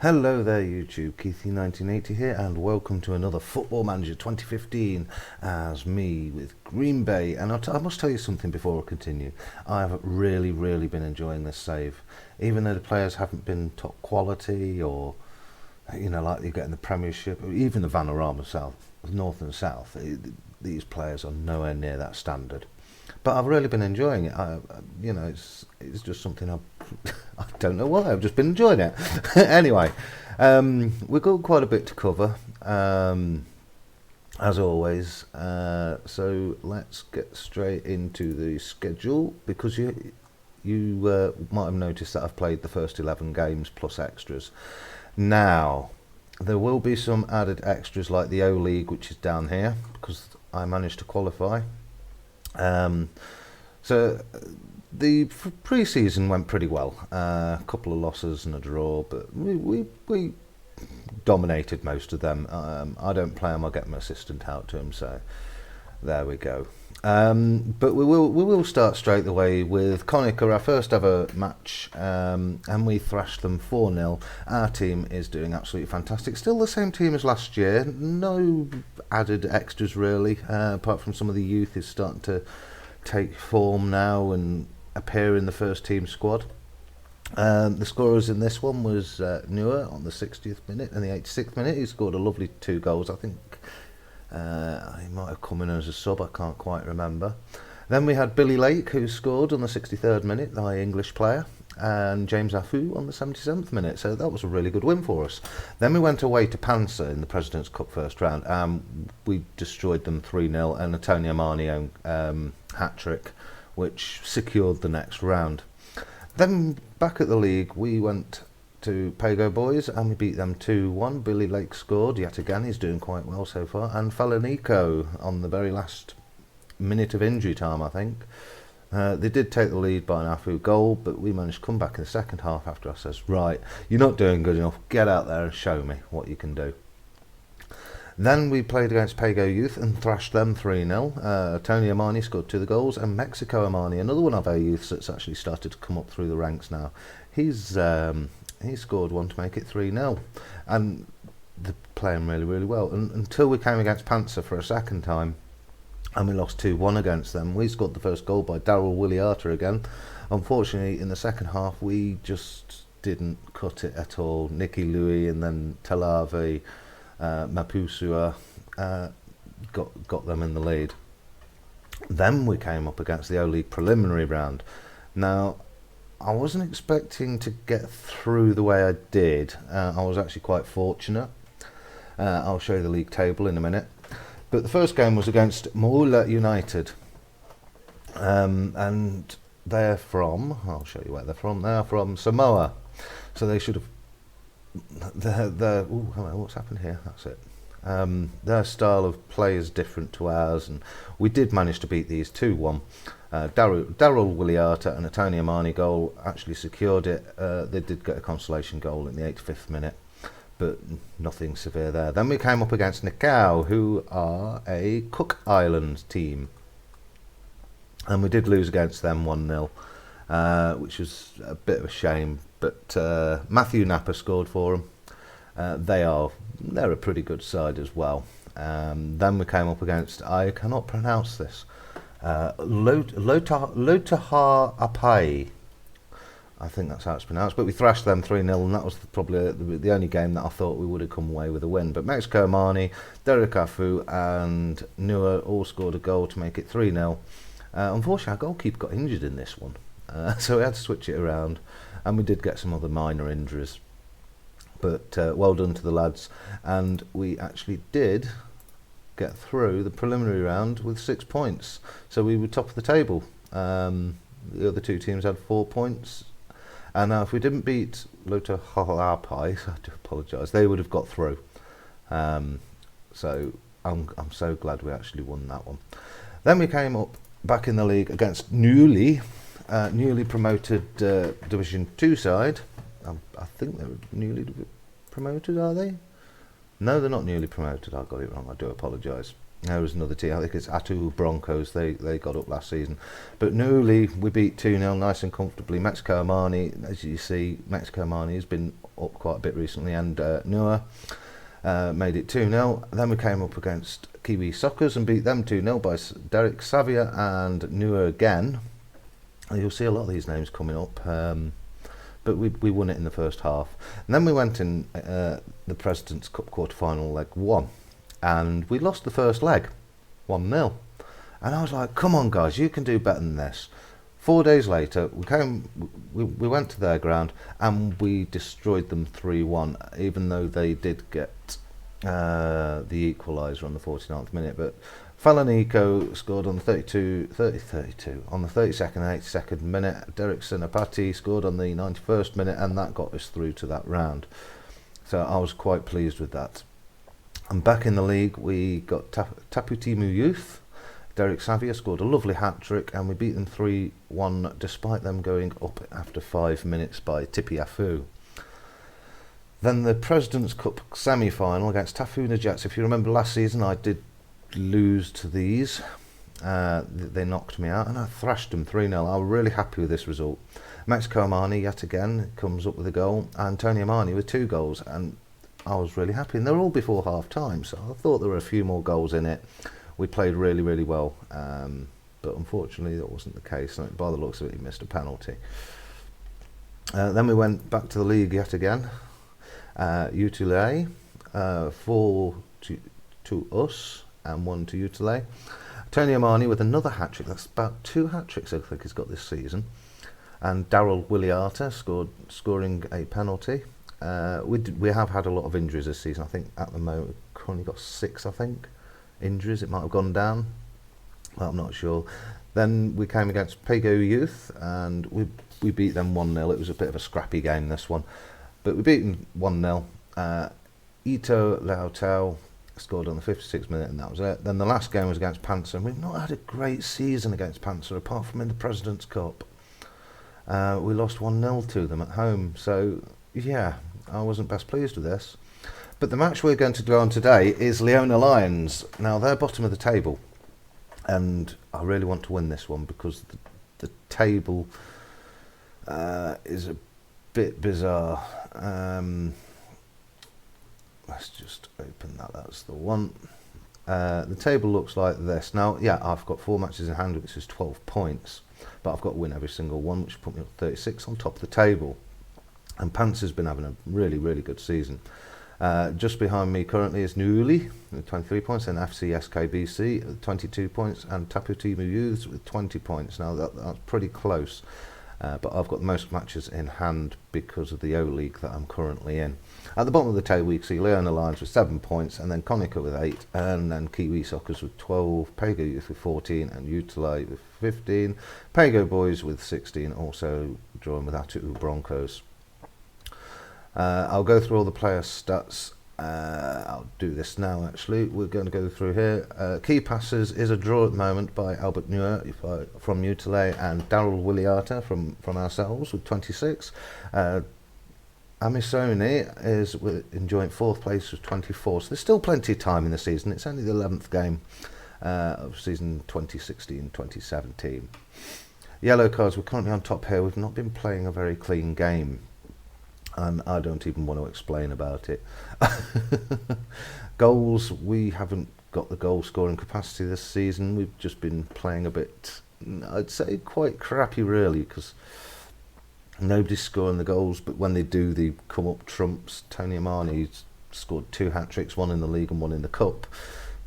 Hello there YouTube, Keithy1980 here and welcome to another Football Manager 2015 as me with Green Bay. And I must tell you something before I continue. I have really been enjoying this save. Even though the players haven't been top quality or, like you get in the Premiership, or even the Vanarama South, North and South, these players are nowhere near that standard. But I've really been enjoying it. It's just something I don't know why. I've just been enjoying it. Anyway, we've got quite a bit to cover, as always. So let's get straight into the schedule because you might have noticed that I've played the first 11 games plus extras. Now, there will be some added extras like the O-League, which is down here because I managed to qualify. So the pre-season went pretty well. A couple of losses and a draw, but we dominated most of them. I don't play them; I get my assistant out to them. So there we go. But we will start straight away with Conica, our first ever match, and we thrashed them 4-0. Our team is doing absolutely fantastic. Still the same team as last year. No added extras really, apart from some of the youth is starting to take form now and appear in the first team squad. The scorers in this one was Neuer on the 60th minute and the 86th minute. He scored a lovely 2 goals, I think. He might have come in as a sub, I can't quite remember. Then we had Billy Lake, who scored on the 63rd minute, the English player, and James Afu on the 77th minute, so that was a really good win for us. Then we went away to Panzer in the President's Cup first round, and we destroyed them 3-0, and a Tony Armani hat-trick, which secured the next round. Then back at the league, we went to Pago Boys and we beat them 2-1. Billy Lake scored yet again, he's doing quite well so far, and Falanico on the very last minute of injury time, I think. They did take the lead by an Afu goal, but we managed to come back in the second half after I says, right, you're not doing good enough, get out there and show me what you can do. Then we played against Pago Youth and thrashed them 3-0. Tony Armani scored 2 of the goals, and Mexico Armani, another one of our youths that's actually started to come up through the ranks now, he scored 1 to make it 3-0, and they're playing really well. And until we came against Panzer for a second time, and we lost 2-1 against them. We scored the first goal by Daryl Williata again. Unfortunately, in the second half, we just didn't cut it at all. Nicky Louis and then Talave Mapusua got them in the lead. Then we came up against the O-League preliminary round. Now, I wasn't expecting to get through the way I did. I was actually quite fortunate. I'll show you the league table in a minute. But the first game was against Moula United. And they're from, I'll show you where they're from. They're from Samoa. So they should have, what's happened here? That's it. Their style of play is different to ours, and we did manage to beat these 2-1. Daryl Williata and a Tony Armani goal actually secured it. They did get a consolation goal in the 85th minute, but nothing severe there. Then we came up against Nikau, who are a Cook Islands team, and we did lose against them 1-0, which was a bit of a shame, but Matthew Napa scored for them. They're a pretty good side as well. Then we came up against, I cannot pronounce this, Lotahar Apai. I think that's how it's pronounced, but we thrashed them 3-0, and that was probably the only game that I thought we would have come away with a win. But Mexico Armani, Derek Afu and Nua all scored a goal to make it 3-0. Unfortunately, our goalkeeper got injured in this one, so we had to switch it around, and we did get some other minor injuries. But well done to the lads, and we actually did get through the preliminary round with 6 points, so we were top of the table. The other 2 teams had 4 points, and now if we didn't beat Lota Halapai, I do apologise, they would have got through. So I'm so glad we actually won that one. Then we came up back in the league against newly promoted Division 2 side. I think they're newly promoted, are they? No, they're not newly promoted. I got it wrong. I do apologise. There was another team, I think it's Atu Broncos, they got up last season. But newly, we beat 2-0 nice and comfortably. Mexico Armani, as you see, Mexico Armani has been up quite a bit recently, and Noah made it 2-0. Then we came up against Kiwi Soccers and beat them 2-0 by Derek Savia and Noah again. You'll see a lot of these names coming up, but we won it in the first half. And then we went in the President's Cup quarter-final leg 1, and we lost the first leg 1-0. And I was like, come on guys, you can do better than this. 4 days later, we went to their ground and we destroyed them 3-1, even though they did get the equaliser on the 49th minute. But Falanico scored on the 32 on the 32nd and 82nd minute. Derek Sinapati scored on the 91st minute, and that got us through to that round. So I was quite pleased with that. And back in the league, we got Taputimu Youth. Derek Savia scored a lovely hat-trick, and we beat them 3-1 despite them going up after 5 minutes by Tipiafu. Then the President's Cup semi-final against Tafuna Jets. If you remember last season, I did lose to these. They knocked me out and I thrashed them 3-0. I was really happy with this result. Mexico Armani yet again comes up with a goal, and Tony Armani with 2 goals, and I was really happy. And they're all before half time, so I thought there were a few more goals in it. We played really, really well, but unfortunately that wasn't the case. By the looks of it, he missed a penalty. Then we went back to the league yet again. Utile, 4 to us and 1 to Utile. Tony Armani with another hat-trick. That's about 2 hat-tricks I think he's got this season. And Daryl Williata scoring a penalty. We have had a lot of injuries this season. I think at the moment we've currently got 6, I think, injuries. It might have gone down. Well, I'm not sure. Then we came against Pago Youth and we beat them 1-0. It was a bit of a scrappy game, this one. But we beat them 1-0. Ito Lautau scored on the 56th minute, and that was it. Then the last game was against Panzer, and we've not had a great season against Panzer, apart from in the President's Cup. We lost 1-0 to them at home, so yeah, I wasn't best pleased with this. But the match we're going to go on today is Leone Lions. Now, they're bottom of the table, and I really want to win this one because the table is a bit bizarre. Let's just open that, that's the one. The table looks like this. Now, yeah, I've got 4 matches in hand, which is 12 points, but I've got to win every single one, which put me up 36 on top of the table. And Panzer's been having a really, really good season. Just behind me currently is Newley with 23 points, and FC SKBC with 22 points, and Taputimu Youths with 20 points. Now, that's pretty close. But I've got the most matches in hand because of the O-League that I'm currently in. At the bottom of the table we see Leone Lions with 7 points, and then Conica with 8, and then Kiwi Soccers with 12, Pago Youth with 14, and Utile with 15, Pago Boys with 16, also drawing with Atu Broncos. I'll go through all the player stats. I'll do this now actually. We're going to go through here. Key passes is a draw at the moment by Albert Neuer from Utile and Daryl Williata from ourselves with 26. Amisoni is in joint 4th place with 24. So there's still plenty of time in the season. It's only the 11th game of season 2016-2017. Yellow cards, we're currently on top here. We've not been playing a very clean game, and I don't even want to explain about it. Goals, we haven't got the goal scoring capacity this season. We've just been playing a bit, I'd say, quite crappy really, because nobody's scoring the goals, but when they do, they come up trumps. Tony Armani's scored 2 hat-tricks, 1 in the league and 1 in the cup,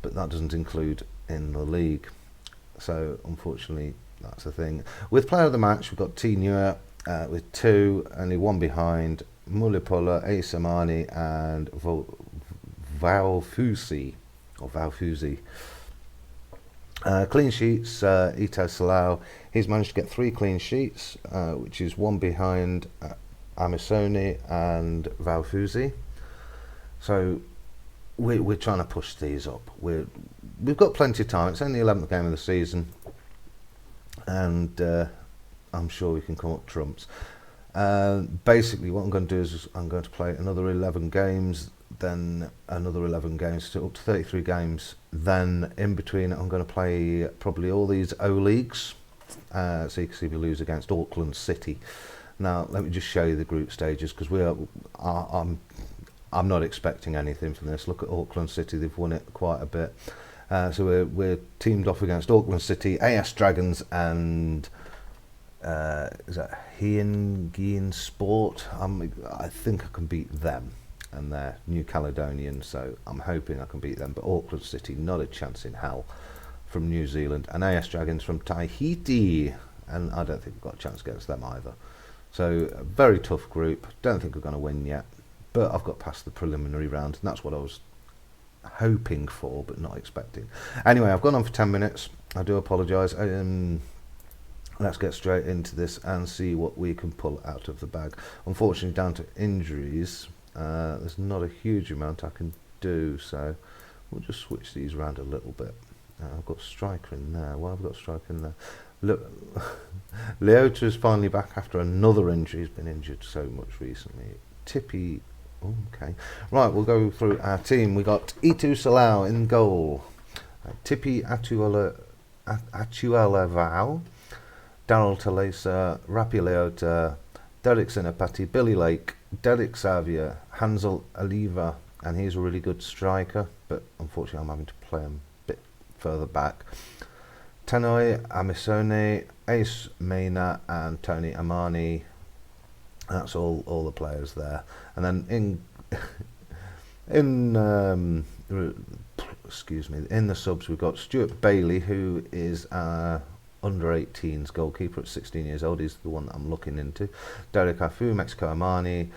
but that doesn't include in the league. So unfortunately, that's the thing. With player of the match, we've got T. Neuer with 2, only 1 behind. Mulipola, Ace Amani, and Valfusi. Clean sheets, Ito Salau. He's managed to get 3 clean sheets, which is 1 behind Amisoni and Valfusi. So we're trying to push these up. We've got plenty of time. It's only the 11th game of the season, and I'm sure we can come up trumps. Basically what I'm going to do is I'm going to play another 11 games, then another 11 games, so up to 33 games. Then in between I'm going to play probably all these O-Leagues, so you can see we lose against Auckland City. Now, let me just show you the group stages, because I'm not expecting anything from this. Look at Auckland City; they've won it quite a bit. So we're teamed off against Auckland City, AS Dragons, and is that Gian Sport? I think I can beat them, and they're New Caledonian, so I'm hoping I can beat them. But Auckland City, not a chance in hell, from New Zealand, and AS Dragons from Tahiti, and I don't think we've got a chance against them either. So a very tough group. Don't think we're going to win yet, but I've got past the preliminary round, and that's what I was hoping for but not expecting. Anyway, I've gone on for 10 minutes. I do apologise. Let's get straight into this and see what we can pull out of the bag. Unfortunately, down to injuries, there's not a huge amount I can do, so we'll just switch these around a little bit. I've got striker in there. Why have I got striker in there? Look, Leone is finally back after another injury. He's been injured so much recently. Tippy, okay. Right, we'll go through our team. We got Itu Salau in goal. Tippy Atualavau, Daryl Talesa, Rapi Leota, Derek Sinapati, Billy Lake, Derek Xavier, Hansel Oliva, and he's a really good striker, but unfortunately I'm having to play him a bit further back. Tanoi Amisone, Ace Mena, and Tony Amani. That's all the players there. And then in the subs we've got Stuart Bailey, who is under 18s goalkeeper at 16 years old. He's the one that I'm looking into. Derek Afu, Mexico Amani,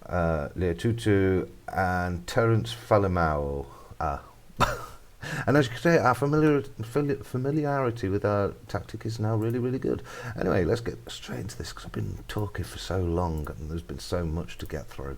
Leo Tutu, and Terence Falimao. And as you can see, our familiarity with our tactic is now really, really good. Anyway, let's get straight into this, because I've been talking for so long and there's been so much to get through.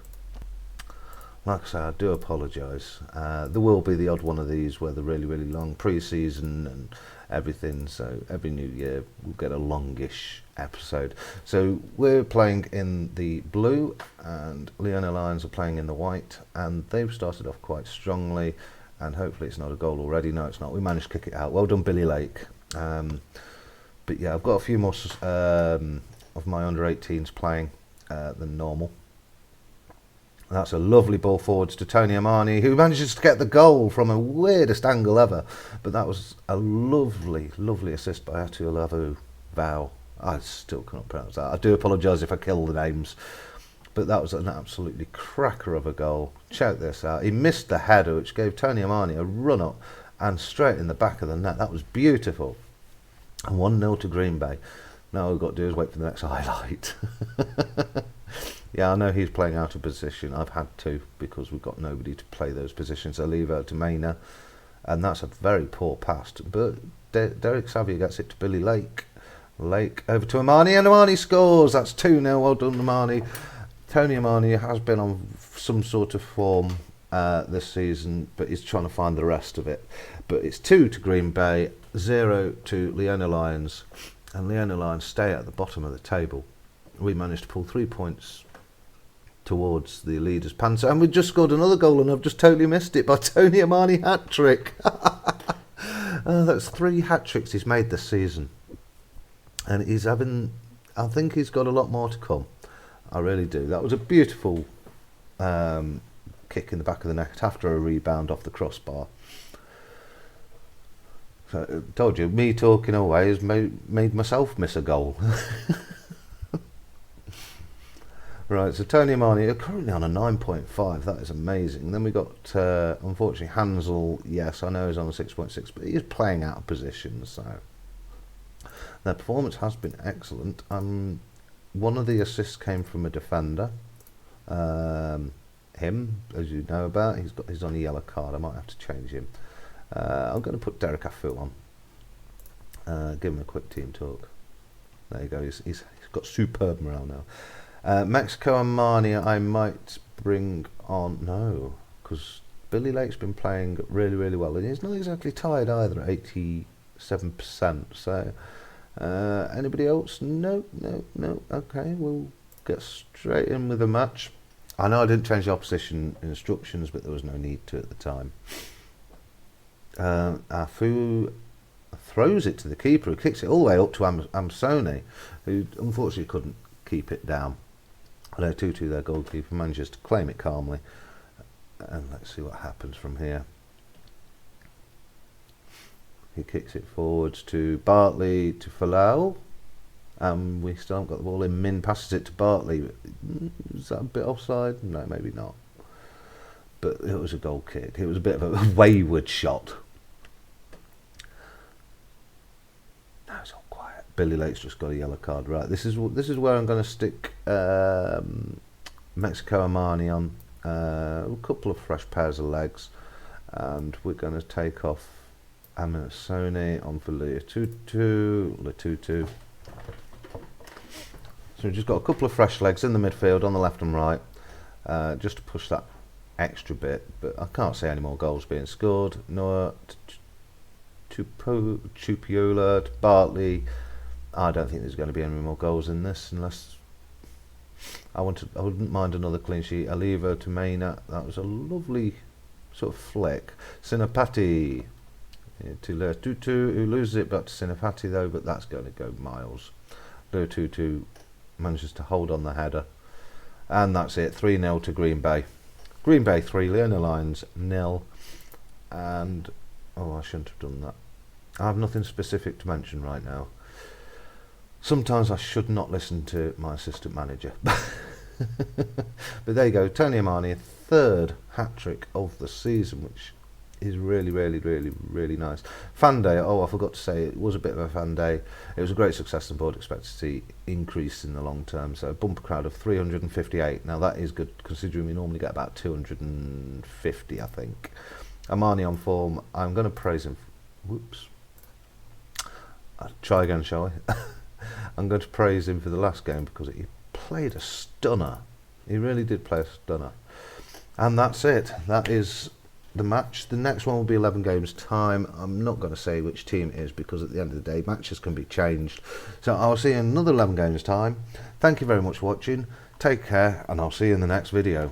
Like I say, I do apologise. There will be the odd one of these where they're really, really long, pre-season and everything, so every new year we'll get a longish episode. So we're playing in the blue and Leone Lions are playing in the white, and they've started off quite strongly. And hopefully it's not a goal already. No, it's not. We managed to kick it out. Well done, Billy Lake. But yeah, I've got a few more of my under-18s playing than normal. That's a lovely ball forwards to Tony Amani, who manages to get the goal from a weirdest angle ever. But that was a lovely, lovely assist by Atualavau. I still can't pronounce that. I do apologise if I kill the names. But that was an absolutely cracker of a goal. Check this out. He missed the header, which gave Tony Amani a run up and straight in the back of the net. That was beautiful. And 1-0 to Green Bay. Now all we've got to do is wait for the next highlight. Yeah, I know he's playing out of position. I've had to, because we've got nobody to play those positions. Oliva to Mena, and that's a very poor pass. But Derek Xavier gets it to Billy Lake. Lake over to Amani, and Amani scores. That's 2-0. Well done, Amani. Tony Amani has been on some sort of form this season, but he's trying to find the rest of it. But it's 2 to Green Bay, 0 to Leone Lions, and Leone Lions stay at the bottom of the table. We managed to pull 3 points towards the leaders' Panther, and we just scored another goal, and I've just totally missed it, by Tony Amani hat-trick. That's 3 hat-tricks he's made this season, and I think he's got a lot more to come. I really do. That was a beautiful kick in the back of the net after a rebound off the crossbar. So I told you, me talking away has made myself miss a goal. Right, so Tony Amani are currently on a 9.5. That is amazing. Then we got, unfortunately, Hansel. Yes, I know he's on a 6.6, but he's playing out of position, so their performance has been excellent. One of the assists came from a defender. Him, as you know about, he's on a yellow card. I might have to change him. I'm going to put Derek Afu on. Give him a quick team talk. There you go. He's got superb morale now. Mexico Amani, I might bring on. No, because Billy Lake's been playing really, really well, and he's not exactly tired either at 87%. So. Anybody else? No. Okay, we'll get straight in with the match. I know I didn't change the opposition instructions, but there was no need to at the time. Afu throws it to the keeper, who kicks it all the way up to Amsone, who unfortunately couldn't keep it down. Leo 2-2, their goalkeeper, manages to claim it calmly. And let's see what happens from here. He kicks it forwards to Bartley, to Falau. We still haven't got the ball in. Min passes it to Bartley. Is that a bit offside? No, maybe not. But it was a goal kick. It was a bit of a wayward shot. Now it's all quiet. Billy Lake's just got a yellow card. Right, this is where I'm going to stick Mexico Armani on. A couple of fresh pairs of legs. And we're going to take off Aminasone on for Letutu. So we've just got a couple of fresh legs in the midfield on the left and right, just to push that extra bit. But I can't see any more goals being scored. Noah, Chupiola, Bartley. I don't think there's going to be any more goals in this, unless I wouldn't mind another clean sheet. Aliva to Maina. That was a lovely sort of flick. Sinapati to Letutu, who loses it back to Sinapati though, but that's going to go miles. Letutu manages to hold on the header, and that's it. 3-0 to Green Bay. Green Bay 3, Leone Lions 0. And I shouldn't have done that. I have nothing specific to mention right now. Sometimes I should not listen to my assistant manager. But there you go, Tony Amani, a third hat-trick of the season, which is really, really, really, really nice. Fan day, I forgot to say, it was a bit of a fan day. It was a great success, and the board expect to see increase in the long term. So a bumper crowd of 358. Now that is good, considering we normally get about 250, I think. Amani on form. I'm going to praise him. Whoops. I'll try again, shall I? I'm going to praise him for the last game because he played a stunner. He really did play a stunner. And that's it. That is the match. The next one will be 11 games time. I'm not going to say which team it is because at the end of the day matches can be changed. So I'll see you in another 11 games time. Thank you very much for watching. Take care, and I'll see you in the next video.